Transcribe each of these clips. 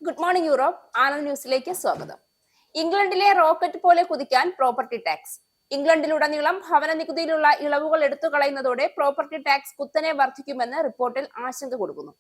Good morning Europe. Anand ന്യൂസിലേക്ക് സ്വാഗതം. ഇംഗ്ലണ്ടിലെ റോക്കറ്റ് പോലെ കുതിക്കാൻ പ്രോപ്പർട്ടി ടാക്സ്. ഇംഗ്ലണ്ടിലുടനീളം ഭവന നികുതിയിലുള്ള ഇളവുകൾ എടുത്തു കളയുന്നതോടെ പ്രോപ്പർട്ടി ടാക്സ് കുത്തനെ വർദ്ധിക്കുമെന്ന് റിപ്പോർട്ടിൽ ആശങ്ക കൊടുക്കുന്നു.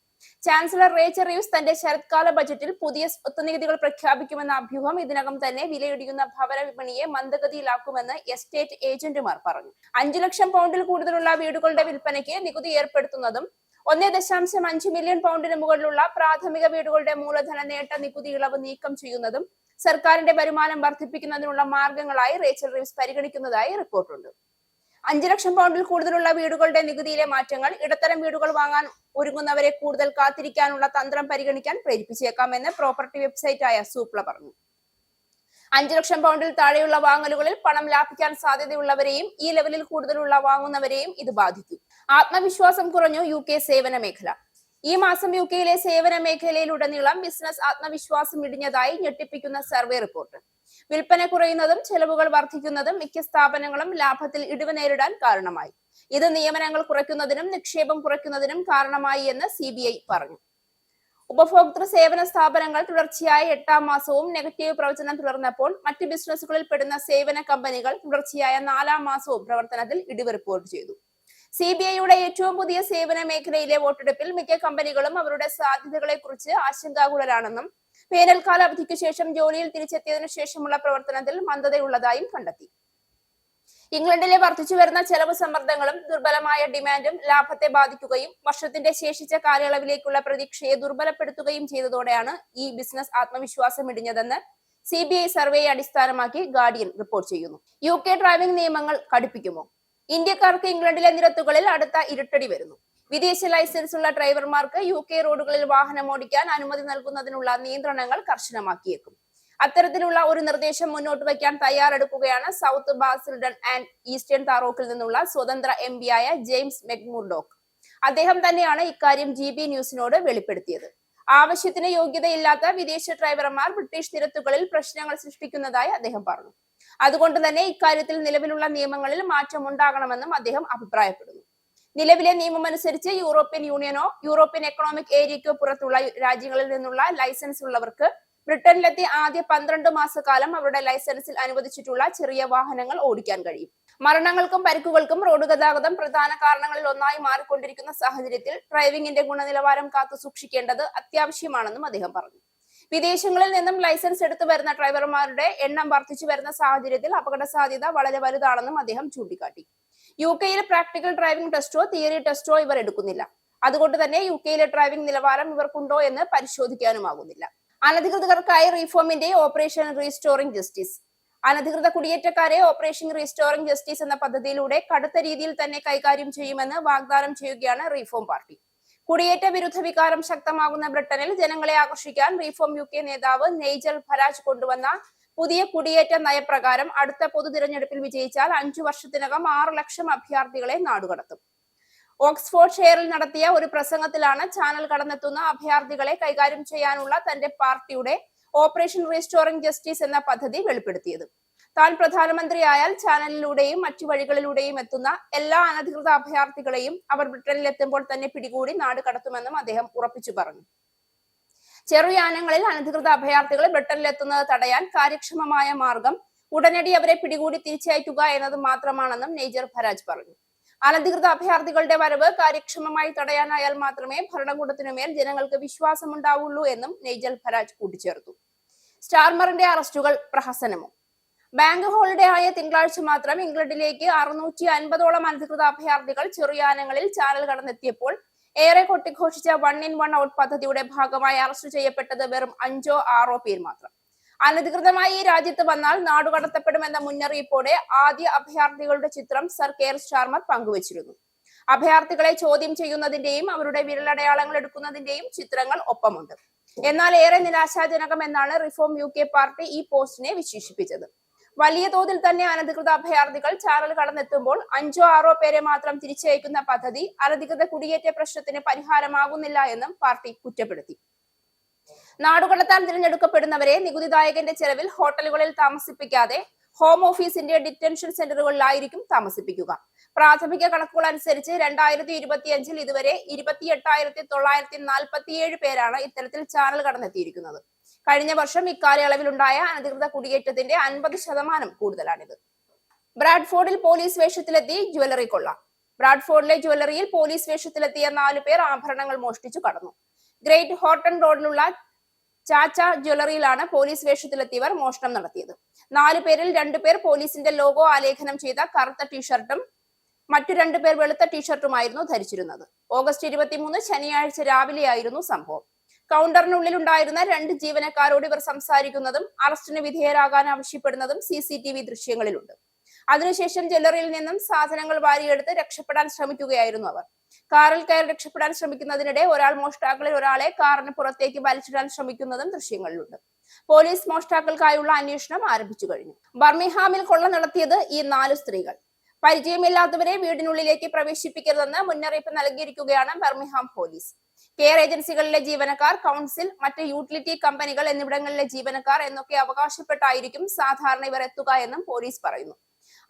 ചാൻസലർ റേച്ചൽ റീവ്സ് തന്റെ ശരത്കാല ബജറ്റിൽ പുതിയ സ്വത്ത് നികുതികൾ പ്രഖ്യാപിക്കുമെന്ന അഭ്യൂഹം ഇതിനകം തന്നെ വിലയിടിയുന്ന ഭവന വിപണിയെ മന്ദഗതിയിലാക്കുമെന്ന് എസ്റ്റേറ്റ് ഏജന്റുമാർ പറഞ്ഞു. 5 ലക്ഷം പൗണ്ടിൽ കൂടുതലുള്ള വീടുകളുടെ വിൽപ്പനയ്ക്ക് നികുതി ഏർപ്പെടുത്തുന്നതും 1.5 മില്യൺ പൗണ്ടിന് മുകളിലുള്ള പ്രാഥമിക വീടുകളുടെ മൂലധന നേട്ട നികുതി ഇളവ് നീക്കം ചെയ്യുന്നതും സർക്കാരിന്റെ വരുമാനം വർദ്ധിപ്പിക്കുന്നതിനുള്ള മാർഗങ്ങളായി റേച്ചൽ റീവ്സ് പരിഗണിക്കുന്നതായി റിപ്പോർട്ടുണ്ട്. 5 ലക്ഷം പൗണ്ടിൽ കൂടുതലുള്ള വീടുകളുടെ നികുതിയിലെ മാറ്റങ്ങൾ ഇടത്തരം വീടുകൾ വാങ്ങാൻ ഒരുങ്ങുന്നവരെ കൂടുതൽ കാത്തിരിക്കാനുള്ള തന്ത്രം പരിഗണിക്കാൻ പ്രേരിപ്പിച്ചേക്കാമെന്ന് പ്രോപ്പർട്ടി വെബ്സൈറ്റായ സൂപ്ല പറഞ്ഞു. 5 ലക്ഷം പൗണ്ടിൽ താഴെയുള്ള വാങ്ങലുകളിൽ പണം ലാഭിക്കാൻ സാധ്യതയുള്ളവരെയും ഈ ലെവലിൽ കൂടുതലുള്ള വാങ്ങുന്നവരെയും ഇത് ബാധിക്കും. ആത്മവിശ്വാസം കുറഞ്ഞു UK സേവന മേഖല. ഈ മാസം UKയിലെ സേവന മേഖലയിലുടനീളം ബിസിനസ് ആത്മവിശ്വാസം ഇടിഞ്ഞതായി ഞെട്ടിപ്പിക്കുന്ന സർവേ റിപ്പോർട്ട്. വിൽപ്പന കുറയുന്നതും ചെലവുകൾ വർദ്ധിക്കുന്നതും മിക്ക സ്ഥാപനങ്ങളും ലാഭത്തിൽ ഇടിവ് നേരിടാൻ കാരണമായി. ഇത് നിയമനങ്ങൾ കുറയ്ക്കുന്നതിനും നിക്ഷേപം കുറയ്ക്കുന്നതിനും കാരണമായി എന്ന് CBI പറഞ്ഞു. ഉപഭോക്തൃ സേവന സ്ഥാപനങ്ങൾ തുടർച്ചയായ 8ാം മാസവും നെഗറ്റീവ് പ്രവചനം തുടർന്നപ്പോൾ മറ്റ് ബിസിനസ്സുകളിൽ പെടുന്ന സേവന കമ്പനികൾ തുടർച്ചയായ 4ാം മാസവും പ്രവർത്തനത്തിൽ ഇടിവ് റിപ്പോർട്ട് ചെയ്തു. CBIയുടെ ഏറ്റവും പുതിയ സേവന മേഖലയിലെ വോട്ടെടുപ്പിൽ മിക്ക കമ്പനികളും അവരുടെ സാധ്യതകളെ കുറിച്ച് ആശങ്കാകുലരാണെന്നും വേനൽക്കാല അവധിക്ക് ശേഷം ജോലിയിൽ തിരിച്ചെത്തിയതിനു ശേഷമുള്ള പ്രവർത്തനത്തിൽ മന്ദതയുള്ളതായും കണ്ടെത്തി. ഇംഗ്ലണ്ടിലെ വർദ്ധിച്ചുവരുന്ന ചെലവ് സമ്മർദ്ദങ്ങളും ദുർബലമായ ഡിമാൻഡും ലാഭത്തെ ബാധിക്കുകയും വർഷത്തിന്റെ ശേഷിച്ച കാലയളവിലേക്കുള്ള പ്രതീക്ഷയെ ദുർബലപ്പെടുത്തുകയും ചെയ്തതോടെയാണ് ഈ ബിസിനസ് ആത്മവിശ്വാസം ഇടിഞ്ഞതെന്ന് CBI സർവേയെ അടിസ്ഥാനമാക്കി ഗാർഡിയൻ റിപ്പോർട്ട് ചെയ്യുന്നു. UK ഡ്രൈവിംഗ് നിയമങ്ങൾ കടുപ്പിക്കുമോ? ഇന്ത്യക്കാർക്ക് ഇംഗ്ലണ്ടിലെ നിരത്തുകളിൽ അടുത്ത ഇരുട്ടടി വരുന്നു. വിദേശ ലൈസൻസ് ഉള്ള ഡ്രൈവർമാർക്ക് UK റോഡുകളിൽ വാഹനം ഓടിക്കാൻ അനുമതി നൽകുന്നതിനുള്ള നിയന്ത്രണങ്ങൾ കർശനമാക്കിയേക്കും. അത്തരത്തിലുള്ള ഒരു നിർദ്ദേശം മുന്നോട്ട് വയ്ക്കാൻ തയ്യാറെടുക്കുകയാണ് സൗത്ത് ബാസിൽഡൺ ആൻഡ് ഈസ്റ്റേൺ താറോക്കിൽ നിന്നുള്ള സ്വതന്ത്ര MP ആയ ജെയിംസ് മെക്മുർഡോക്ക്. അദ്ദേഹം തന്നെയാണ് ഇക്കാര്യം GB ന്യൂസിനോട് വെളിപ്പെടുത്തിയത്. ആവശ്യത്തിന് യോഗ്യതയില്ലാത്ത വിദേശ ഡ്രൈവർമാർ ബ്രിട്ടീഷ് നിരത്തുകളിൽ പ്രശ്നങ്ങൾ സൃഷ്ടിക്കുന്നതായി അദ്ദേഹം പറഞ്ഞു. അതുകൊണ്ട് തന്നെ ഇക്കാര്യത്തിൽ നിലവിലുള്ള നിയമങ്ങളിൽ മാറ്റം ഉണ്ടാകണമെന്നും അദ്ദേഹം അഭിപ്രായപ്പെടുന്നു. നിലവിലെ നിയമമനുസരിച്ച് യൂറോപ്യൻ യൂണിയനോ യൂറോപ്യൻ എക്കണോമിക് ഏരിയയ്ക്കോ പുറത്തുള്ള രാജ്യങ്ങളിൽ നിന്നുള്ള ലൈസൻസ് ഉള്ളവർക്ക് ബ്രിട്ടനിലെത്തി ആദ്യ 12 മാസക്കാലം അവരുടെ ലൈസൻസിൽ അനുവദിച്ചിട്ടുള്ള ചെറിയ വാഹനങ്ങൾ ഓടിക്കാൻ കഴിയും. മരണങ്ങൾക്കും പരിക്കുകൾക്കും റോഡ് ഗതാഗതം പ്രധാന കാരണങ്ങളിൽ ഒന്നായി മാറിക്കൊണ്ടിരിക്കുന്ന സാഹചര്യത്തിൽ ഡ്രൈവിംഗിന്റെ ഗുണനിലവാരം കാത്തു സൂക്ഷിക്കേണ്ടത് അത്യാവശ്യമാണെന്നും അദ്ദേഹം പറഞ്ഞു. വിദേശങ്ങളിൽ നിന്നും ലൈസൻസ് എടുത്തു വരുന്ന ഡ്രൈവർമാരുടെ എണ്ണം വർദ്ധിച്ചു വരുന്ന സാഹചര്യത്തിൽ അപകട സാധ്യത വളരെ വലുതാണെന്നും അദ്ദേഹം ചൂണ്ടിക്കാട്ടി. UKയിലെ പ്രാക്ടിക്കൽ ഡ്രൈവിംഗ് ടെസ്റ്റോ തിയറി ടെസ്റ്റോ ഇവർ എടുക്കുന്നില്ല. അതുകൊണ്ട് തന്നെ UKയിലെ ഡ്രൈവിംഗ് നിലവാരം ഇവർക്കുണ്ടോ എന്ന് പരിശോധിക്കാനുമാകുന്നില്ല. അനധികൃതർക്കായി റീഫോമിന്റെ ഓപ്പറേഷൻ റീസ്റ്റോറിംഗ് ജസ്റ്റിസ്. അനധികൃത കുടിയേറ്റക്കാരെ ഓപ്പറേഷൻ റീസ്റ്റോറിംഗ് ജസ്റ്റിസ് എന്ന പദ്ധതിയിലൂടെ കടുത്ത രീതിയിൽ തന്നെ കൈകാര്യം ചെയ്യുമെന്ന് വാഗ്ദാനം ചെയ്യുകയാണ് റീഫോം പാർട്ടി. കുടിയേറ്റ വിരുദ്ധ വികാരം ശക്തമാകുന്ന ബ്രിട്ടനിൽ ജനങ്ങളെ ആകർഷിക്കാൻ റീഫോം UK നേതാവ് നെയ്ജൽ ഫരാജ് കൊണ്ടുവന്ന പുതിയ കുടിയേറ്റ നയപ്രകാരം അടുത്ത പൊതു തിരഞ്ഞെടുപ്പിൽ വിജയിച്ചാൽ 5 വർഷത്തിനകം 6 ലക്ഷം അഭയാർത്ഥികളെ നാടുകടത്തും. ഓക്സ്ഫോർഡ് ഷെയറിൽ നടത്തിയ ഒരു പ്രസംഗത്തിലാണ് ചാനൽ കടന്നെത്തുന്ന അഭയാർത്ഥികളെ കൈകാര്യം ചെയ്യാനുള്ള തന്റെ പാർട്ടിയുടെ ഓപ്പറേഷൻ റീസ്റ്റോറിംഗ് ജസ്റ്റിസ് എന്ന പദ്ധതി വെളിപ്പെടുത്തിയത്. താൻ പ്രധാനമന്ത്രിയായാൽ ചാനലിലൂടെയും മറ്റു വഴികളിലൂടെയും എത്തുന്ന എല്ലാ അനധികൃത അഭയാർത്ഥികളെയും അവർ ബ്രിട്ടനിൽ എത്തുമ്പോൾ തന്നെ പിടികൂടി നാട് കടത്തുമെന്നും അദ്ദേഹം ഉറപ്പിച്ചു പറഞ്ഞു. ചെറുയാനങ്ങളിൽ അനധികൃത അഭയാർത്ഥികൾ ബ്രിട്ടനിൽ എത്തുന്നത് തടയാൻ കാര്യക്ഷമമായ മാർഗം ഉടനടി അവരെ പിടികൂടി തിരിച്ചയക്കുക എന്നത് മാത്രമാണെന്നും നെയ്ജർ ഫരാജ് പറഞ്ഞു. അനധികൃത അഭയാർത്ഥികളുടെ വരവ് കാര്യക്ഷമമായി തടയാനായാൽ മാത്രമേ ഭരണകൂടത്തിനുമേൽ ജനങ്ങൾക്ക് വിശ്വാസമുണ്ടാവുള്ളൂ എന്നും നെയ്ജൽ ഫരാജ് കൂട്ടിച്ചേർത്തു. സ്റ്റാർമറിന്റെ അറസ്റ്റുകൾ പ്രഹസനമോ? ബാങ്ക് ഹോളിഡേ ആയ തിങ്കളാഴ്ച മാത്രം ഇംഗ്ലണ്ടിലേക്ക് 650ഓളം അനധികൃത അഭയാർത്ഥികൾ ചെറുയാനങ്ങളിൽ ചാനൽ കടന്നെത്തിയപ്പോൾ ഏറെ കൊട്ടിഘോഷിച്ച 1 in 1 ഔട്ട് പദ്ധതിയുടെ ഭാഗമായി അറസ്റ്റ് ചെയ്യപ്പെട്ടത് വെറും 5 or 6 പേർ മാത്രം. അനധികൃതമായി ഈ രാജ്യത്ത് വന്നാൽ നാടുകടത്തപ്പെടുമെന്ന മുന്നറിയിപ്പോടെ ആദ്യ അഭയാർത്ഥികളുടെ ചിത്രം സർ കെയർ സ്റ്റാർമർ പങ്കുവച്ചിരുന്നു. അഭയാർത്ഥികളെ ചോദ്യം ചെയ്യുന്നതിന്റെയും അവരുടെ വിരലടയാളങ്ങൾ എടുക്കുന്നതിന്റെയും ചിത്രങ്ങൾ ഒപ്പമുണ്ട്. എന്നാൽ ഏറെ നിരാശാജനകമെന്നാണ് റിഫോം UK പാർട്ടി ഈ പോസ്റ്റിനെ വിശേഷിപ്പിച്ചത്. വലിയ തോതിൽ തന്നെ അനധികൃത അഭയാർത്ഥികൾ ചാനൽ കടന്നെത്തുമ്പോൾ 5 or 6 പേരെ മാത്രം തിരിച്ചയക്കുന്ന പദ്ധതി അനധികൃത കുടിയേറ്റ പ്രശ്നത്തിന് പരിഹാരമാകുന്നില്ല എന്നും പാർട്ടി കുറ്റപ്പെടുത്തി. നാടുകടത്താൻ തിരഞ്ഞെടുക്കപ്പെടുന്നവരെ നികുതിദായകന്റെ ചെലവിൽ ഹോട്ടലുകളിൽ താമസിപ്പിക്കാതെ ഹോം ഓഫീസിന്റെ ഡിറ്റൻഷൻ സെന്ററുകളിലായിരിക്കും താമസിപ്പിക്കുക. പ്രാഥമിക കണക്കുകൾ അനുസരിച്ച് 2025 ഇതുവരെ 28,947 പേരാണ് ഇത്തരത്തിൽ ചാനൽ കടന്നെത്തിയിരിക്കുന്നത്. കഴിഞ്ഞ വർഷം ഇക്കാലയളവിലുണ്ടായ അനധികൃത കുടിയേറ്റത്തിന്റെ 50% കൂടുതലാണിത്. ബ്രാഡ്ഫോർഡിൽ പോലീസ് വേഷത്തിലെത്തി ജ്വല്ലറി കൊള്ള. ബ്രാഡ്ഫോർഡിലെ ജ്വല്ലറിയിൽ പോലീസ് വേഷത്തിലെത്തിയ 4 പേർ ആഭരണങ്ങൾ മോഷ്ടിച്ചു കടന്നു. ഗ്രേറ്റ് ഹോട്ടൺ റോഡിലുള്ള ചാച്ച ജ്വല്ലറിയിലാണ് പോലീസ് വേഷത്തിലെത്തിയവർ മോഷണം നടത്തിയത്. 4 പേരിൽ 2 പേർ പോലീസിന്റെ ലോഗോ ആലേഖനം ചെയ്ത കറുത്ത ടീഷർട്ടും മറ്റു 2 പേർ വെളുത്ത ടീഷർട്ടുമായിരുന്നു ധരിച്ചിരുന്നത്. ഓഗസ്റ്റ് 23 ശനിയാഴ്ച രാവിലെയായിരുന്നു സംഭവം. കൗണ്ടറിനുള്ളിൽ ഉണ്ടായിരുന്ന 2 ജീവനക്കാരോട് ഇവർ സംസാരിക്കുന്നതും അറസ്റ്റിന് വിധേയരാകാൻ ആവശ്യപ്പെടുന്നതും CCTV ദൃശ്യങ്ങളിലുണ്ട്. അതിനുശേഷം ജ്വല്ലറിയിൽ നിന്നും സാധനങ്ങൾ വാരിയെടുത്ത് രക്ഷപ്പെടാൻ ശ്രമിക്കുകയായിരുന്നു അവർ. കാറിൽ കയറി രക്ഷപ്പെടാൻ ശ്രമിക്കുന്നതിനിടെ മോഷ്ടാക്കളിൽ ഒരാളെ കാറിന് പുറത്തേക്ക് വലിച്ചിടാൻ ശ്രമിക്കുന്നതും ദൃശ്യങ്ങളിലുണ്ട്. പോലീസ് മോഷ്ടാക്കൾക്കായുള്ള അന്വേഷണം ആരംഭിച്ചു കഴിഞ്ഞു. ബർമിംഗ്ഹാമിൽ കൊള്ള നടത്തിയത് ഈ 4 സ്ത്രീകൾ. പരിചയമില്ലാത്തവരെ വീടിനുള്ളിലേക്ക് പ്രവേശിപ്പിക്കരുതെന്ന് മുന്നറിയിപ്പ് നൽകിയിരിക്കുകയാണ് ബർമിംഗ്ഹാം പോലീസ്. കെയർ ഏജൻസികളിലെ ജീവനക്കാർ, കൗൺസിൽ, മറ്റ് യൂട്ടിലിറ്റി കമ്പനികൾ എന്നിവിടങ്ങളിലെ ജീവനക്കാർ എന്നൊക്കെ അവകാശപ്പെട്ടായിരിക്കും സാധാരണ ഇവർ എത്തുക എന്നും പോലീസ് പറയുന്നു.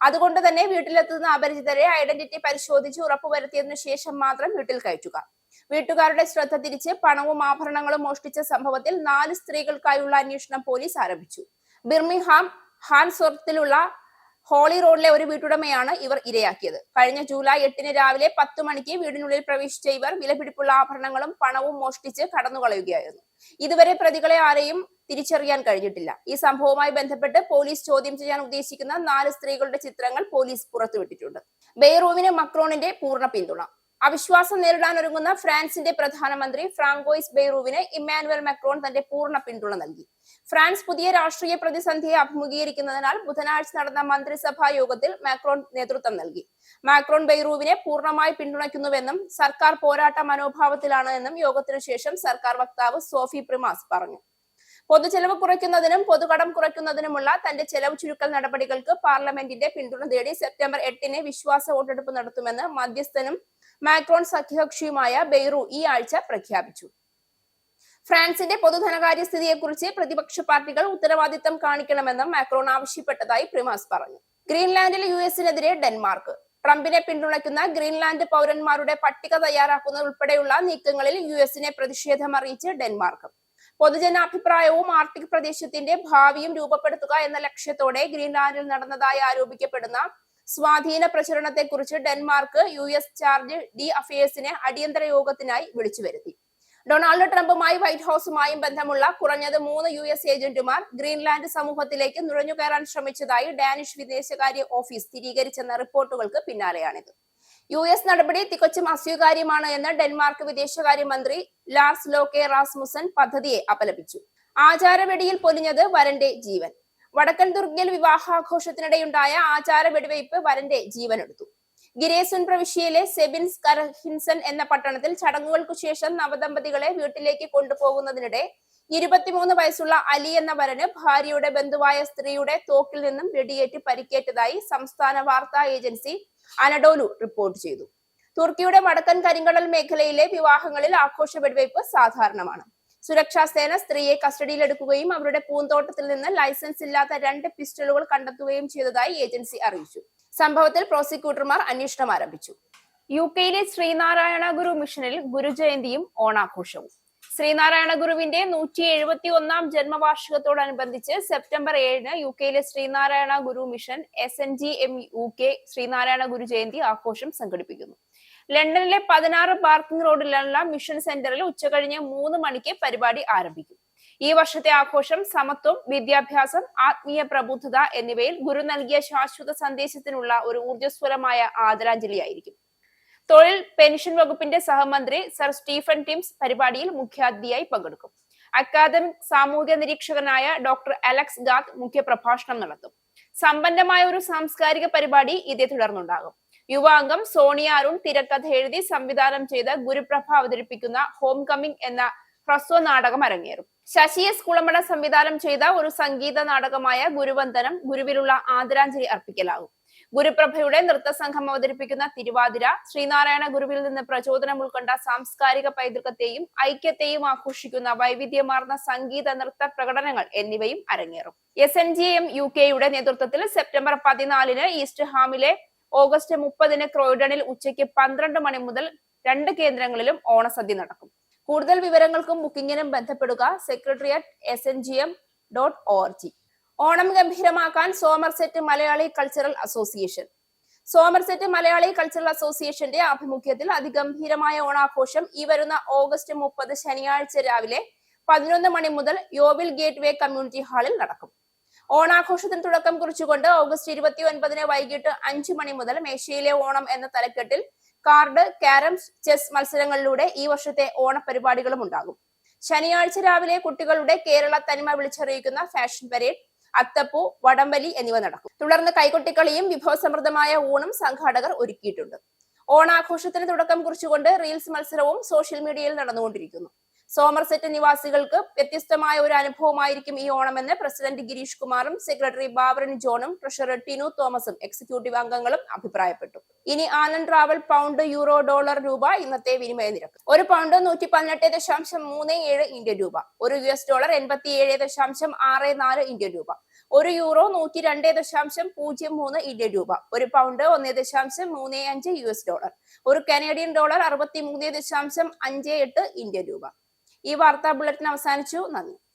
അതുകൊണ്ട് തന്നെ വീട്ടിലെത്തുന്ന അപരിചിതരെ ഐഡന്റിറ്റി പരിശോധിച്ച് ഉറപ്പുവരുത്തിയതിനു ശേഷം മാത്രം വീട്ടിൽ കയറ്റുക. വീട്ടുകാരുടെ ശ്രദ്ധ തിരിച്ച് പണവും ആഭരണങ്ങളും മോഷ്ടിച്ച സംഭവത്തിൽ 4 സ്ത്രീകൾക്കായുള്ള അന്വേഷണം പോലീസ് ആരംഭിച്ചു. ബിർമിംഗ്ഹാം ഹാൻസ്വർത്തിലുള്ള ഹോളി റോഡിലെ ഒരു വീട്ടുടമയാണ് ഇവർ ഇരയാക്കിയത്. കഴിഞ്ഞ ജൂലൈ 8 രാവിലെ 10 മണിക്ക് വീടിനുള്ളിൽ പ്രവേശിച്ച ഇവർ വിലപിടിപ്പുള്ള ആഭരണങ്ങളും പണവും മോഷ്ടിച്ച് കടന്നുകളയുകയായിരുന്നു. ഇതുവരെ പ്രതികളെ ആരെയും തിരിച്ചറിയാൻ കഴിഞ്ഞിട്ടില്ല. ഈ സംഭവവുമായി ബന്ധപ്പെട്ട് പോലീസ് ചോദ്യം ചെയ്യാൻ ഉദ്ദേശിക്കുന്ന 4 സ്ത്രീകളുടെ ചിത്രങ്ങൾ പോലീസ് പുറത്തുവിട്ടിട്ടുണ്ട്. ബെയ്റൂവിന് മക്രോണിന്റെ പൂർണ്ണ പിന്തുണ. അവിശ്വാസം നേരിടാനൊരുങ്ങുന്ന ഫ്രാൻസിന്റെ പ്രധാനമന്ത്രി ഫ്രാങ്കോയിസ് ബെയ്റൂവിന് ഇമ്മാനുവൽ മക്രോൺ തന്റെ പൂർണ്ണ പിന്തുണ നൽകി. ഫ്രാൻസ് പുതിയ രാഷ്ട്രീയ പ്രതിസന്ധിയെ അഭിമുഖീകരിക്കുന്നതിനാൽ ബുധനാഴ്ച നടന്ന മന്ത്രിസഭാ യോഗത്തിൽ മാക്രോൺ നേതൃത്വം നൽകി. മാക്രോൺ ബെയ്റൂവിനെ പൂർണ്ണമായി പിന്തുണയ്ക്കുന്നുവെന്നും സർക്കാർ പോരാട്ട മനോഭാവത്തിലാണ് എന്നും യോഗത്തിനു ശേഷം സർക്കാർ വക്താവ് സോഫി പ്രിമാസ് പറഞ്ഞു. പൊതുചെലവ് കുറയ്ക്കുന്നതിനും പൊതുകടം കുറയ്ക്കുന്നതിനുമുള്ള തന്റെ ചെലവ് ചുരുക്കൽ നടപടികൾക്ക് പാർലമെന്റിന്റെ പിന്തുണ തേടി സെപ്റ്റംബർ 8 വിശ്വാസ വോട്ടെടുപ്പ് നടത്തുമെന്ന് മധ്യസ്ഥനും മാക്രോൺ സഖ്യകക്ഷിയുമായ ബെയ്റൂ ഈ ആഴ്ച പ്രഖ്യാപിച്ചു. ഫ്രാൻസിന്റെ പൊതുധനകാര്യ സ്ഥിതിയെക്കുറിച്ച് പ്രതിപക്ഷ പാർട്ടികൾ ഉത്തരവാദിത്തം കാണിക്കണമെന്നും മാക്രോൺ ആവശ്യപ്പെട്ടതായി പ്രിമാസ് പറഞ്ഞു. ഗ്രീൻലാൻഡിൽ US-നെതിരെ ഡെൻമാർക്ക്. ട്രംപിനെ പിന്തുണയ്ക്കുന്ന ഗ്രീൻലാൻഡ് പൗരന്മാരുടെ പട്ടിക തയ്യാറാക്കുന്നത് ഉൾപ്പെടെയുള്ള നീക്കങ്ങളിൽ US-നെ പ്രതിഷേധം അറിയിച്ച് ഡെൻമാർക്ക്. പൊതുജനാഭിപ്രായവും ആർട്ടിക് പ്രദേശത്തിന്റെ ഭാവിയും രൂപപ്പെടുത്തുക എന്ന ലക്ഷ്യത്തോടെ ഗ്രീൻലാൻഡിൽ നടന്നതായി ആരോപിക്കപ്പെടുന്ന സ്വാധീന പ്രചരണത്തെക്കുറിച്ച് ഡെൻമാർക്ക് US ചാർജ് ഡി അഫയേഴ്സിനെ അടിയന്തര യോഗത്തിനായി വിളിച്ചു വരുത്തി. ഡൊണാൾഡ് ട്രംപുമായി വൈറ്റ് ഹൌസുമായും ബന്ധമുള്ള കുറഞ്ഞത് 3 US ഏജന്റുമാർ ഗ്രീൻലാൻഡ് സമൂഹത്തിലേക്ക് നുഴഞ്ഞുകയറാൻ ശ്രമിച്ചതായി ഡാനിഷ് വിദേശകാര്യ ഓഫീസ് സ്ഥിരീകരിച്ചെന്ന റിപ്പോർട്ടുകൾക്ക് പിന്നാലെയാണിത്. US നടപടി തികച്ചും അസ്വീകാര്യമാണ് എന്ന് ഡെൻമാർക്ക് വിദേശകാര്യമന്ത്രി ലാർസ് ലോക്കെ റാസ്മുസൻ പദ്ധതിയെ അപലപിച്ചു. ആചാരവെടിയിൽ പൊലിഞ്ഞത് വരന്റെ ജീവൻ. വടക്കൻ തുർക്കിയിൽ വിവാഹാഘോഷത്തിനിടെയുണ്ടായ ആചാര വെടിവയ്പ് വരന്റെ ജീവനെടുത്തു. ഗിരേസുൻ പ്രവിശ്യയിലെ സെബിൻസ് കരഹിൻസൻ എന്ന പട്ടണത്തിൽ ചടങ്ങുകൾക്കു ശേഷം നവദമ്പതികളെ വീട്ടിലേക്ക് കൊണ്ടുപോകുന്നതിനിടെ 23 വയസ്സുള്ള അലി എന്ന വരന് ഭാര്യയുടെ ബന്ധുവായ സ്ത്രീയുടെ തോക്കിൽ നിന്നും വെടിയേറ്റ് പരിക്കേറ്റതായി സംസ്ഥാന വാർത്താ ഏജൻസി അനഡോലു റിപ്പോർട്ട് ചെയ്തു. തുർക്കിയുടെ വടക്കൻ കരിങ്കടൽ മേഖലയിലെ വിവാഹങ്ങളിൽ ആഘോഷ വെടിവയ്പ് സാധാരണമാണ്. സുരക്ഷാ സേന സ്ത്രീയെ കസ്റ്റഡിയിലെടുക്കുകയും അവരുടെ പൂന്തോട്ടത്തിൽ നിന്ന് ലൈസൻസ് ഇല്ലാത്ത 2 പിസ്റ്റളുകൾ കണ്ടെത്തുകയും ചെയ്തതായി ഏജൻസി അറിയിച്ചു. സംഭവത്തിൽ പ്രോസിക്യൂട്ടർമാർ അന്വേഷണം ആരംഭിച്ചു. UK-യിലെ ശ്രീനാരായണ ഗുരു മിഷനിൽ ഗുരുജയന്തിയും ഓണാഘോഷവും. ശ്രീനാരായണ ഗുരുവിന്റെ 171ാം ജന്മവാർഷികത്തോടനുബന്ധിച്ച് സെപ്റ്റംബർ 7 UK-യിലെ ശ്രീനാരായണ ഗുരു മിഷൻ SNGM UK ശ്രീനാരായണ ഗുരു ജയന്തി ആഘോഷം സംഘടിപ്പിക്കുന്നു. ലണ്ടനിലെ 16 പാർക്കിംഗ് റോഡിലുള്ള മിഷൻ സെന്ററിൽ ഉച്ചകഴിഞ്ഞ് 3 മണിക്ക് പരിപാടി ആരംഭിക്കും. ഈ വർഷത്തെ ആഘോഷം സമത്വം, വിദ്യാഭ്യാസം, ആത്മീയ പ്രബുദ്ധത എന്നിവയിൽ ഗുരു നൽകിയ ശാശ്വത സന്ദേശത്തിനുള്ള ഒരു ഊർജ്ജസ്വലമായ ആദരാഞ്ജലിയായിരിക്കും. തൊഴിൽ പെൻഷൻ വകുപ്പിന്റെ സഹമന്ത്രി സർ സ്റ്റീഫൻ ടിംസ് പരിപാടിയിൽ മുഖ്യാതിഥിയായി പങ്കെടുക്കും. അക്കാദമിക് സാമൂഹ്യ നിരീക്ഷകനായ ഡോക്ടർ അലക്സ് ഗാത്ത് മുഖ്യപ്രഭാഷണം നടത്തും. സമ്പന്നമായ ഒരു സാംസ്കാരിക പരിപാടി ഇതേ തുടർന്നുണ്ടാകും. യുവാംഗം സോണിയ അരുൺ തിരക്കഥ എഴുതി സംവിധാനം ചെയ്ത ഗുരുപ്രഭ അവതരിപ്പിക്കുന്ന ഹോം കമ്മിങ് എന്ന ഹ്രസ്വ നാടകം അരങ്ങേറും. ശശി എസ് കുളമ്പട സംവിധാനം ചെയ്ത ഒരു സംഗീത നാടകമായ ഗുരുവന്ദനം ഗുരുവിലുള്ള ആദരാഞ്ജലി അർപ്പിക്കലാകും. ഗുരുപ്രഭയുടെ നൃത്തസംഘം അവതരിപ്പിക്കുന്ന തിരുവാതിര ശ്രീനാരായണ ഗുരുവിൽ നിന്ന് പ്രചോദനം ഉൾക്കൊണ്ട സാംസ്കാരിക പൈതൃകത്തെയും ഐക്യത്തെയും ആഘോഷിക്കുന്ന വൈവിധ്യമാർന്ന സംഗീത നൃത്ത പ്രകടനങ്ങൾ എന്നിവയും അരങ്ങേറും. SNGM UK-യുടെ നേതൃത്വത്തിൽ സെപ്റ്റംബർ 14 ഈസ്റ്റ് ഹാമിലെ ഓഗസ്റ്റ് 30-ന് ക്രോയിഡണിൽ ഉച്ചയ്ക്ക് 12 മണി മുതൽ 2 കേന്ദ്രങ്ങളിലും ഓണസദ്യ നടക്കും. കൂടുതൽ വിവരങ്ങൾക്കും ബുക്കിംഗിനും ബന്ധപ്പെടുക secretariat@sngm.org. ഓണം ഗംഭീരമാക്കാൻ Somerset Malayali cultural association. Somerset Malayali cultural അസോസിയേഷന്റെ ആഭിമുഖ്യത്തിൽ അതിഗംഭീരമായ ഓണാഘോഷം ഈ വരുന്ന ഓഗസ്റ്റ് 30 ശനിയാഴ്ച രാവിലെ 11 മണി മുതൽ യോവിൽ ഗേറ്റ് വേ കമ്മ്യൂണിറ്റി ഹാളിൽ നടക്കും. ഓണാഘോഷത്തിന് തുടക്കം കുറിച്ചുകൊണ്ട് ഓഗസ്റ്റ് 29-ന് വൈകിട്ട് 5 മണി മുതൽ മേശയിലെ ഓണം എന്ന തലക്കെട്ടിൽ കാർഡ്, ക്യാരംസ്, ചെസ് മത്സരങ്ങളിലൂടെ ഈ വർഷത്തെ ഓണപരിപാടികളും ഉണ്ടാകും. ശനിയാഴ്ച രാവിലെ കുട്ടികളുടെ കേരള തനിമ വിളിച്ചറിയിക്കുന്ന ഫാഷൻ പരേഡ്, അത്തപ്പൂ, വടംവലി എന്നിവ നടക്കും. തുടർന്ന് കൈകൊട്ടിക്കളിയും വിഭവസമൃദ്ധമായ ഊണും സംഘാടകർ ഒരുക്കിയിട്ടുണ്ട്. ഓണാഘോഷത്തിന് തുടക്കം കുറിച്ചുകൊണ്ട് റീൽസ് മത്സരവും സോഷ്യൽ മീഡിയയിൽ നടന്നുകൊണ്ടിരിക്കുന്നു. സോമർസെറ്റ് നിവാസികൾക്ക് വ്യത്യസ്തമായ ഒരു അനുഭവമായിരിക്കും ഈ ഓണമെന്ന് പ്രസിഡന്റ് ഗിരീഷ് കുമാറും സെക്രട്ടറി ബാബറിൻ ജോണും ട്രഷറർ ടിനു തോമസും എക്സിക്യൂട്ടീവ് അംഗങ്ങളും അഭിപ്രായപ്പെട്ടു. ഇനി Anand travel pound, euro, dollar, രൂപ ഇന്നത്തെ വിനിമയ നിരക്ക്. ഒരു പൗണ്ട് 118.37 ഇന്ത്യൻ രൂപ, ഒരു US ഡോളർ 87.64 ഇന്ത്യൻ രൂപ, ഒരു യൂറോ 102.03 ഇന്ത്യൻ രൂപ, ഒരു പൗണ്ട് 1.35 US ഡോളർ, ഒരു കനേഡിയൻ ഡോളർ 63.58 ഇന്ത്യൻ രൂപ. ഈ വാർത്താ ബുള്ളറ്റിൻ അവസാനിച്ചു. നന്ദി.